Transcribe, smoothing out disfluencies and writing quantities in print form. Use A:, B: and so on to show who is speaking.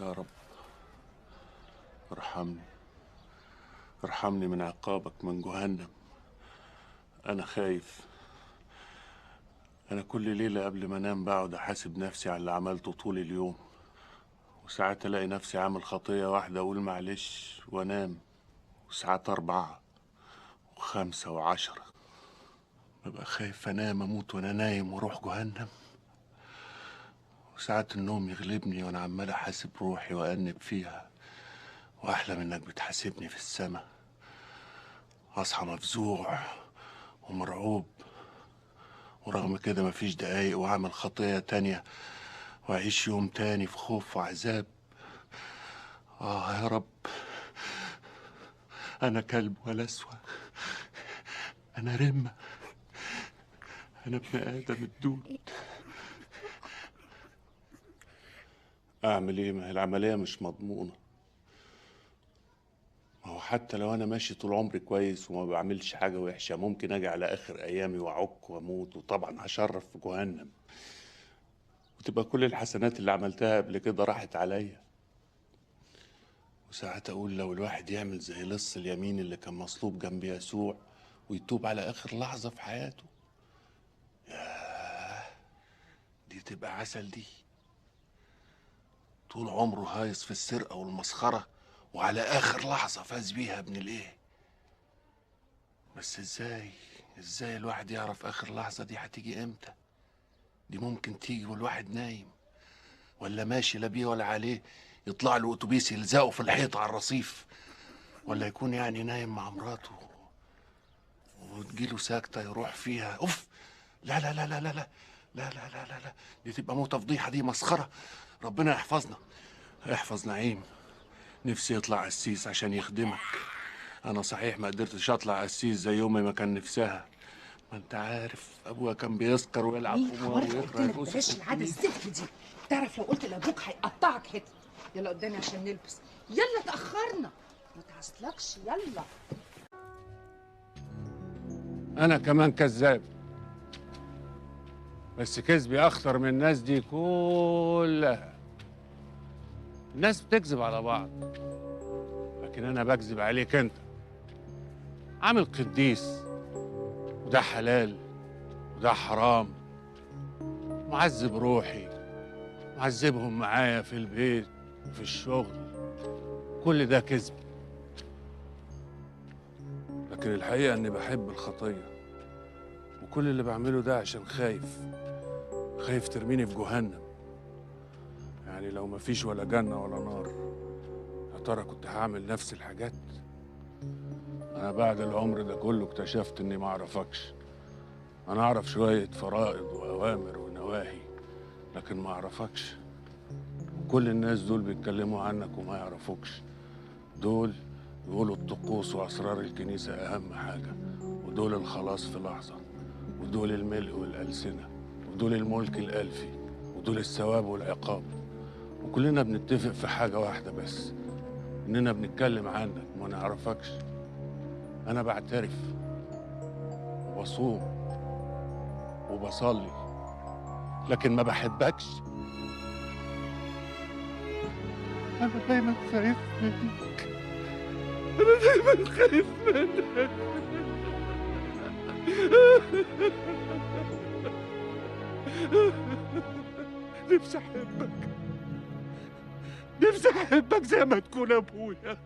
A: يا رب ارحمني، ارحمني من عقابك من جهنم. أنا خايف. أنا كل ليلة قبل ما أنام بقعد أحاسب نفسي على اللي عملته طول اليوم، وساعات ألاقي نفسي عامل خطية واحدة أقول معلش وأنام، وساعات 4 و5 و10. ببقى خايف أنام أموت وأنا نايم وأروح جهنم، وساعات النوم يغلبني وأنا عمال أحاسب روحي وأنب فيها، وأحلم إنك بتحاسبني في السما. أصحى مفزوع ومرعوب، ورغم كده مفيش دقايق وأعمل خطية تانية وأعيش يوم تاني في خوف وعذاب. يا رب، أنا كلب ولا أسوأ، أنا رمة، أنا ابن آدم الدود. أعمل إيه؟ ما هي العملية مش مضمونة. ما هو حتى لو أنا ماشي طول عمري كويس وما بعملش حاجة وحشة، ممكن أجي على آخر أيامي وأعك وأموت، وطبعا هشرف في جهنم، وتبقى كل الحسنات اللي عملتها قبل كده راحت عليا. وساعات أقول لو الواحد يعمل زي لص اليمين اللي كان مصلوب جنب يسوع ويتوب على آخر لحظة في حياته، دي تبقى عسل دي. طول عمره هايص في السرقة والمسخرة، وعلى آخر لحظة فاز بيها ابن الإيه. بس إزاي الواحد يعرف آخر لحظة دي هتيجي إمتى؟ دي ممكن تيجي والواحد نايم، ولا ماشي لا بيه ولا عليه، يطلع له أتوبيس يلزقه في الحيط على الرصيف، ولا يكون يعني نايم مع مراته وتجيله ساكتة يروح فيها أوف. لا لا لا لا لا لا لا لا لا لا لا، دي تبقى موتة فضيحة، دي مسخرة. ربنا يحفظنا، احفظ نعيم. نفسي يطلع قسيس عشان يخدمك. انا صحيح ما قدرتش اطلع قسيس زي امي ما كان نفسها. ما انت عارف ابوها كان بيسكر ويلعب
B: مين
A: قمار
B: حوارك؟ قلت
A: ويكره
B: لك
A: الاسس
B: بلاش العاده
A: والكنيسه.
B: الزفت دي. تعرف لو قلت لابوك هيقطعك حتت. يلا قدامي عشان نلبس. يلا اتاخرنا. ما تعصلكش يلا.
A: انا كمان كذاب، بس كذبي اخطر من الناس دي كلها. الناس بتكذب على بعض، لكن انا بكذب عليك انت. عامل قديس، وده حلال وده حرام، معذب روحي، معذبهم معايا في البيت وفي الشغل، كل ده كذب. لكن الحقيقة إني بحب الخطية، وكل اللي بعمله ده عشان خايف ترميني في جهنم. يعني لو مفيش ولا جنة ولا نار، يا ترى كنت هعمل نفس الحاجات؟ أنا بعد العمر ده كله اكتشفت إني ما أعرفكش. أنا أعرف شوية فرائض وأوامر ونواهي، لكن ما أعرفكش. وكل الناس دول بيتكلموا عنك وما يعرفوكش. دول يقولوا الطقوس وأسرار الكنيسة أهم حاجة، ودول الخلاص في لحظة، ودول الملء والألسنة، ودول الملك الألفي، ودول الثواب والعقاب. وكلنا بنتفق في حاجة واحدة بس، إننا بنتكلم عنك وما نعرفكش. أنا بعترف وبصوم وبصلي، لكن ما بحبكش. أنا دايما خايف منك، أنا دايما خايف منك. نفسي أحبك، نفسي أحبك زي ما تكون أبويا.